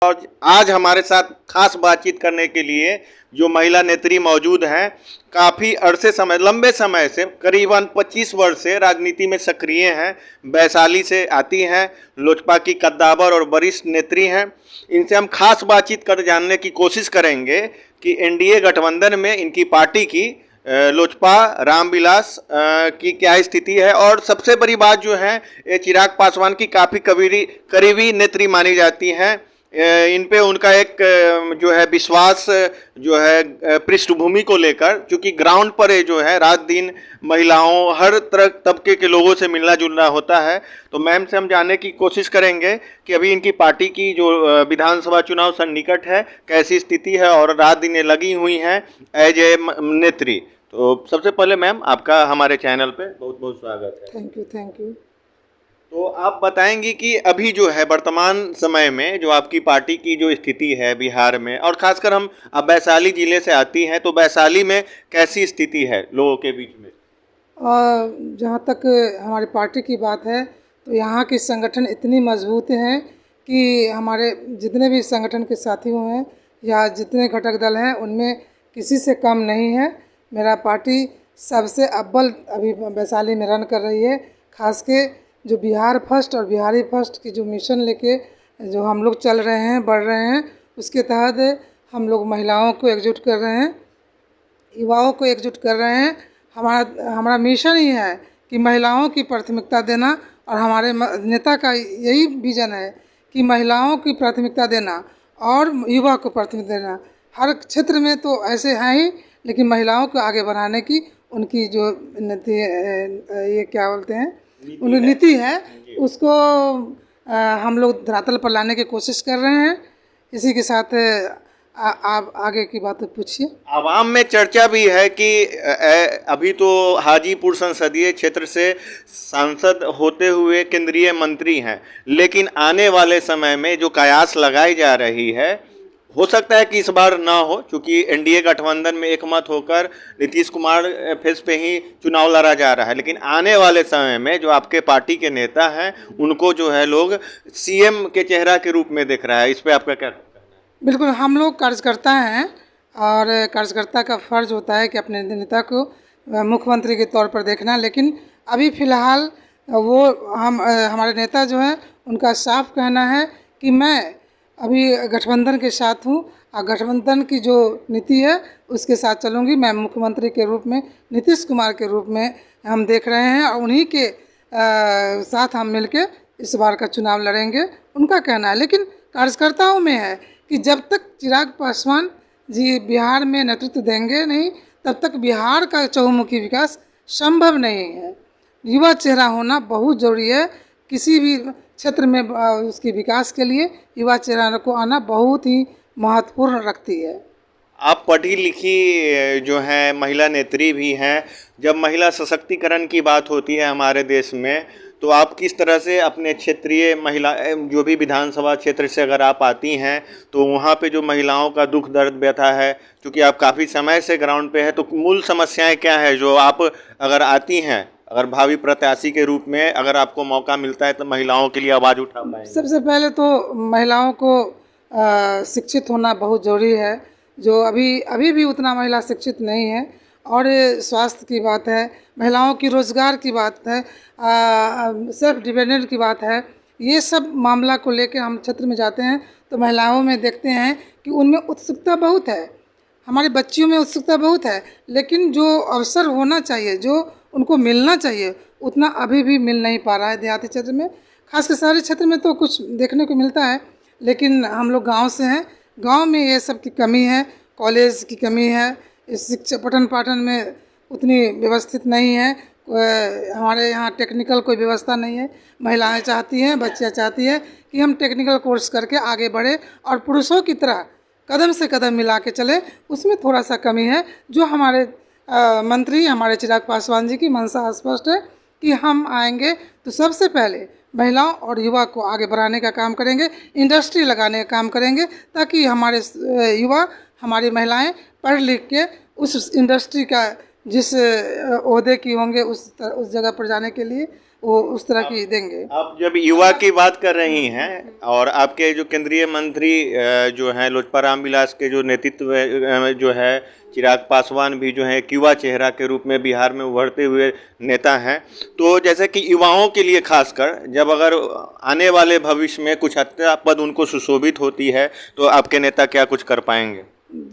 और आज हमारे साथ खास बातचीत करने के लिए जो महिला नेत्री मौजूद हैं, काफ़ी अरसे समय लंबे समय से करीबन 25 वर्ष से राजनीति में सक्रिय हैं, वैशाली से आती हैं, लोजपा की कद्दावर और वरिष्ठ नेत्री हैं। इनसे हम खास बातचीत कर जानने की कोशिश करेंगे कि एनडीए गठबंधन में इनकी पार्टी की लोजपा रामविलास की क्या स्थिति है। और सबसे बड़ी बात जो है, ये चिराग पासवान की काफ़ी करीबी नेत्री मानी जाती हैं। इन पे उनका एक जो है विश्वास जो है पृष्ठभूमि को लेकर, क्योंकि ग्राउंड पर ये जो है रात दिन महिलाओं हर तरह तबके के लोगों से मिलना जुलना होता है। तो मैम से हम जानने की कोशिश करेंगे कि अभी इनकी पार्टी की जो विधानसभा चुनाव सन्निकट है, कैसी स्थिति है और रात दिन ये लगी हुई हैं एज ए नेत्री। तो सबसे पहले मैम, आपका हमारे चैनल पे बहुत बहुत स्वागत है। Thank you. तो आप बताएंगी कि अभी जो है वर्तमान समय में जो आपकी पार्टी की जो स्थिति है बिहार में, और खासकर हम अब वैशाली जिले से आती हैं, तो वैशाली में कैसी स्थिति है लोगों के बीच में? जहाँ तक हमारी पार्टी की बात है, तो यहाँ के संगठन इतनी मजबूत हैं कि हमारे जितने भी संगठन के साथी हुए हैं या जितने घटक दल हैं, उनमें किसी से कम नहीं है। मेरा पार्टी सबसे अव्वल अभी वैशाली में रन कर रही है। खास के जो बिहार फर्स्ट और बिहारी फर्स्ट की जो मिशन लेके जो हम लोग चल रहे हैं, बढ़ रहे हैं, उसके तहत हम लोग महिलाओं को एकजुट कर रहे हैं, युवाओं को एकजुट कर रहे हैं। हमारा मिशन ही है कि महिलाओं की प्राथमिकता देना, और हमारे नेता का यही विज़न है कि महिलाओं की प्राथमिकता देना और युवा को प्राथमिकता देना। हर क्षेत्र में तो ऐसे हैं ही, लेकिन महिलाओं को आगे बढ़ाने की उनकी जो नीति, ये क्या बोलते हैं, उनकी नीति है, उसको हम लोग धरातल पर लाने की कोशिश कर रहे हैं। इसी के साथ आप आगे की बात पूछिए। आवाम में चर्चा भी है कि अभी तो हाजीपुर संसदीय क्षेत्र से सांसद होते हुए केंद्रीय मंत्री हैं, लेकिन आने वाले समय में जो कयास लगाई जा रही है, हो सकता है कि इस बार ना हो, क्योंकि एनडीए गठबंधन में एकमत होकर नीतीश कुमार फेस पे ही चुनाव लड़ा जा रहा है। लेकिन आने वाले समय में जो आपके पार्टी के नेता हैं, उनको जो है लोग सीएम के चेहरा के रूप में देख रहा है। इस पे आपका क्या कहना है? बिल्कुल, हम लोग कार्यकर्ता हैं और कार्यकर्ता का फ़र्ज होता है कि अपने नेता को मुख्यमंत्री के तौर पर देखना। लेकिन अभी फ़िलहाल वो हमारे नेता जो हैं, उनका साफ कहना है कि मैं अभी गठबंधन के साथ हूँ और गठबंधन की जो नीति है उसके साथ चलूँगी। मैं मुख्यमंत्री के रूप में, नीतीश कुमार के रूप में हम देख रहे हैं, और उन्हीं के साथ हम मिलके इस बार का चुनाव लड़ेंगे, उनका कहना है। लेकिन कार्यकर्ताओं में है कि जब तक चिराग पासवान जी बिहार में नेतृत्व देंगे नहीं, तब तक बिहार का चहुमुखी विकास संभव नहीं है। युवा चेहरा होना बहुत ज़रूरी है। किसी भी क्षेत्र में उसके विकास के लिए युवा चेहरा को आना बहुत ही महत्वपूर्ण रखती है। आप पढ़ी लिखी जो हैं महिला नेत्री भी हैं। जब महिला सशक्तिकरण की बात होती है हमारे देश में, तो आप किस तरह से अपने क्षेत्रीय महिला जो भी विधानसभा क्षेत्र से अगर आप आती हैं, तो वहाँ पे जो महिलाओं का दुख दर्द व्यथा है, क्योंकि आप काफ़ी समय से ग्राउंड पे है, तो मूल समस्याएं क्या है जो आप अगर आती हैं, अगर भावी प्रत्याशी के रूप में अगर आपको मौका मिलता है, तो महिलाओं के लिए आवाज़ उठा पाएंगे? सबसे पहले तो महिलाओं को शिक्षित होना बहुत ज़रूरी है, जो अभी भी उतना महिला शिक्षित नहीं है। और स्वास्थ्य की बात है, महिलाओं की रोज़गार की बात है, सेल्फ डिपेंडेंट की बात है। ये सब मामला को लेकर हम क्षेत्र में जाते हैं तो महिलाओं में देखते हैं कि उनमें उत्सुकता बहुत है, हमारी बच्चियों में उत्सुकता बहुत है, लेकिन जो अवसर होना चाहिए, जो उनको मिलना चाहिए, उतना अभी भी मिल नहीं पा रहा है देहाती क्षेत्र में। खासकर शहरी क्षेत्र में तो कुछ देखने को मिलता है, लेकिन हम लोग गांव से हैं, गांव में ये सब की कमी है, कॉलेज की कमी है, इस शिक्षा पठन पाठन में उतनी व्यवस्थित नहीं है। हमारे यहाँ टेक्निकल कोई व्यवस्था नहीं है। महिलाएं चाहती हैं, बच्चियाँ चाहती हैं कि हम टेक्निकल कोर्स करके आगे बढ़े और पुरुषों की तरह कदम से कदम मिला के चले, उसमें थोड़ा सा कमी है। जो हमारे मंत्री हमारे चिराग पासवान जी की मंशा स्पष्ट है कि हम आएंगे तो सबसे पहले महिलाओं और युवा को आगे बढ़ाने का काम करेंगे, इंडस्ट्री लगाने का काम करेंगे, ताकि हमारे युवा, हमारी महिलाएं पढ़ लिख के उस इंडस्ट्री का जिस ओहदे की होंगे उस जगह पर जाने के लिए वो उस तरह की देंगे। आप जब युवा की बात कर रही हैं और आपके जो केंद्रीय मंत्री जो हैं लोजपा रामविलास के जो नेतृत्व में जो है चिराग पासवान भी जो है एक युवा चेहरा के रूप में बिहार में उभरते हुए नेता हैं, तो जैसे कि युवाओं के लिए खासकर जब अगर आने वाले भविष्य में कुछ अच्छा पद उनको सुशोभित होती है तो आपके नेता क्या कुछ कर पाएंगे?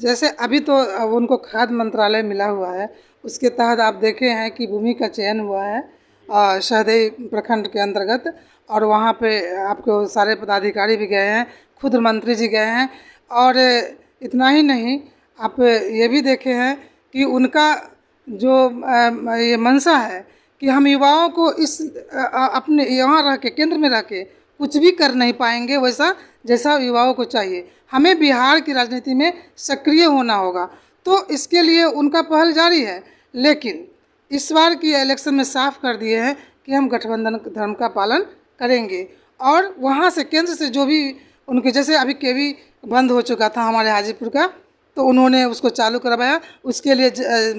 जैसे अभी तो उनको खाद्य मंत्रालय मिला हुआ है, उसके तहत आप देखे हैं कि भूमि का चयन हुआ है शहदेई प्रखंड के अंतर्गत, और वहाँ पे आपको सारे पदाधिकारी भी गए हैं, खुद मंत्री जी गए हैं। और इतना ही नहीं, आप ये भी देखे हैं कि उनका जो ये मंशा है कि हम युवाओं को इस अपने यहाँ रह के, केंद्र में रह के कुछ भी कर नहीं पाएंगे वैसा जैसा युवाओं को चाहिए। हमें बिहार की राजनीति में सक्रिय होना होगा, तो इसके लिए उनका पहल जारी है। लेकिन इस बार की इलेक्शन में साफ कर दिए हैं कि हम गठबंधन धर्म का पालन करेंगे, और वहाँ से केंद्र से जो भी उनके, जैसे अभी केवी बंद हो चुका था हमारे हाजीपुर का, तो उन्होंने उसको चालू करवाया, उसके लिए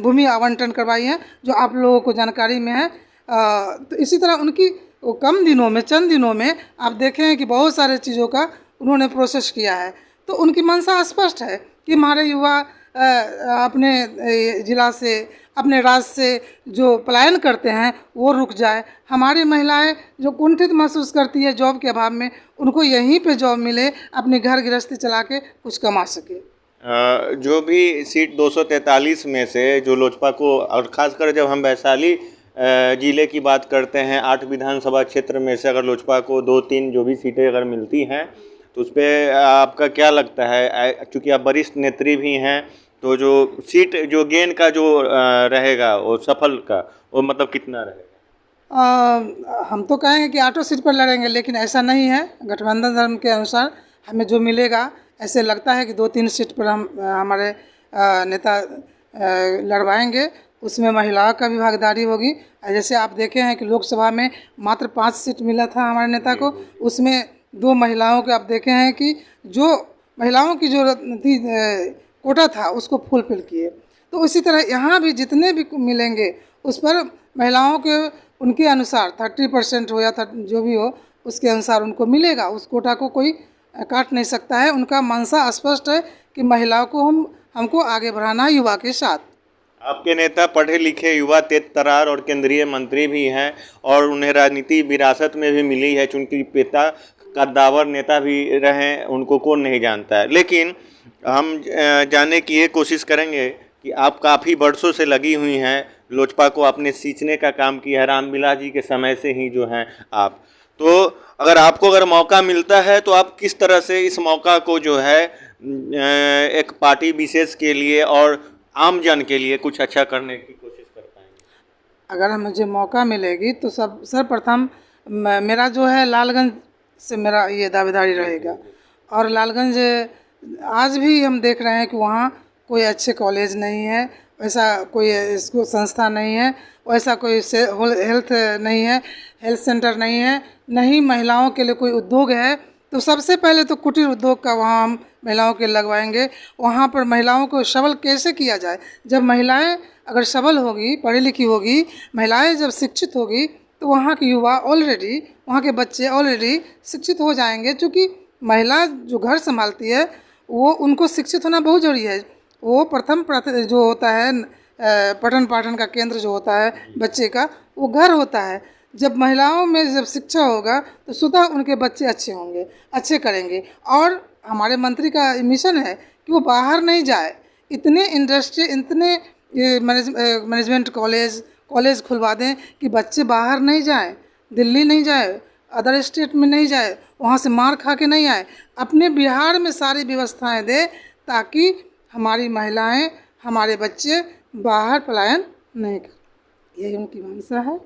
भूमि आवंटन करवाई है जो आप लोगों को जानकारी में है। तो इसी तरह उनकी कम दिनों में, चंद दिनों में आप देखें हैं कि बहुत सारे चीज़ों का उन्होंने प्रोसेस किया है। तो उनकी मंशा स्पष्ट है कि हमारे युवा अपने ज़िला से, अपने राज्य से जो पलायन करते हैं वो रुक जाए। हमारी महिलाएं जो कुंठित महसूस करती है जॉब के अभाव में, उनको यहीं पे जॉब मिले, अपनी घर गृहस्थी चला के कुछ कमा सके। जो भी सीट 243 में से जो लोजपा को, और ख़ासकर जब हम वैशाली जिले की बात करते हैं, 8 विधानसभा क्षेत्र में से अगर लोजपा को 2-3 जो भी सीटें अगर मिलती हैं तो उस पर आपका क्या लगता है? चूँकि आप वरिष्ठ नेत्री भी हैं, तो जो सीट जो गेन का जो रहेगा वो सफल का वो मतलब कितना रहेगा? हम तो कहेंगे कि 8 सीट पर लड़ेंगे, लेकिन ऐसा नहीं है। गठबंधन धर्म के अनुसार हमें जो मिलेगा, ऐसे लगता है कि 2-3 सीट पर हम हमारे नेता लड़वाएंगे। उसमें महिलाओं का भी भागीदारी होगी। जैसे आप देखे हैं कि लोकसभा में मात्र 5 सीट मिला था हमारे नेता को, उसमें 2 महिलाओं के आप देखे हैं कि जो महिलाओं की जो थी कोटा था उसको फुलफिल किए। तो इसी तरह यहाँ भी जितने भी मिलेंगे उस पर महिलाओं के उनके अनुसार 30% हो या जो भी हो, उसके अनुसार उनको मिलेगा। उस कोटा को कोई काट नहीं सकता है। उनका मंशा स्पष्ट है कि महिलाओं को हमको आगे बढ़ाना है युवा के साथ। आपके नेता पढ़े लिखे युवा, तेज तर्रार और केंद्रीय मंत्री भी हैं, और उन्हें राजनीति विरासत में भी मिली है, चूँकि पिता कद्दावर नेता भी रहे, उनको कौन नहीं जानता है। लेकिन हम जानने की ये कोशिश करेंगे कि आप काफ़ी वर्षों से लगी हुई हैं, लोजपा को आपने सींचने का काम किया है रामविलास जी के समय से ही जो हैं आप। तो अगर मौका मिलता है तो आप किस तरह से इस मौका को जो है एक पार्टी विशेष के लिए और आम जन के लिए कुछ अच्छा करने की कोशिश कर पाएंगे? अगर मुझे मौका मिलेगी तो सर्वप्रथम मेरा जो है लालगंज से मेरा ये दावेदारी रहेगा। और लालगंज आज भी हम देख रहे हैं कि वहाँ कोई अच्छे कॉलेज नहीं है, वैसा कोई इसको संस्था नहीं है, वैसा कोई हेल्थ नहीं है, हेल्थ सेंटर नहीं है, नहीं महिलाओं के लिए कोई उद्योग है। तो सबसे पहले तो कुटीर उद्योग का वहाँ हम महिलाओं के लगवाएंगे। वहाँ पर महिलाओं को सबल कैसे किया जाए? जब महिलाएं अगर सबल होगी, पढ़ी लिखी होगी, महिलाएं जब शिक्षित होगी, तो वहाँ के युवा ऑलरेडी, वहाँ के बच्चे ऑलरेडी शिक्षित हो जाएंगे। क्योंकि महिला जो घर संभालती है वो, उनको शिक्षित होना बहुत ज़रूरी है। वो प्रथम जो होता है पठन पाठन का केंद्र जो होता है बच्चे का, वो घर होता है। जब महिलाओं में जब शिक्षा होगा तो स्वतः उनके बच्चे अच्छे होंगे, अच्छे करेंगे। और हमारे मंत्री का मिशन है कि वो बाहर नहीं जाए, इतने इंडस्ट्री, इतने मैनेजमेंट कॉलेज खुलवा दें कि बच्चे बाहर नहीं जाएं, दिल्ली नहीं जाए, अदर स्टेट में नहीं जाए, वहाँ से मार खा के नहीं आए। अपने बिहार में सारी व्यवस्थाएं दे ताकि हमारी महिलाएं, हमारे बच्चे बाहर पलायन नहीं करें। यही उनकी मंशा है।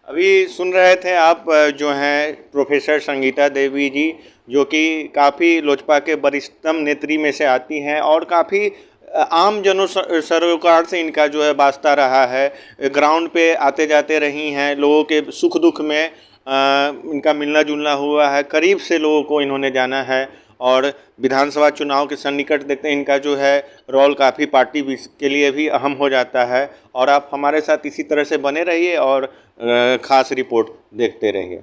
अभी सुन रहे थे आप जो हैं प्रोफेसर संगीता देवी जी, जो कि काफ़ी लोजपा के वरिष्ठतम नेत्री में से आती हैं और काफ़ी आम जनों सरोकार से इनका जो है वास्ता रहा है। ग्राउंड पे आते जाते रही हैं, लोगों के सुख दुख में इनका मिलना जुलना हुआ है, करीब से लोगों को इन्होंने जाना है। और विधानसभा चुनाव के सन्निकट देखते हैं इनका जो है रोल काफ़ी पार्टी के लिए भी अहम हो जाता है। और आप हमारे साथ इसी तरह से बने रहिए और खास रिपोर्ट देखते रहिए।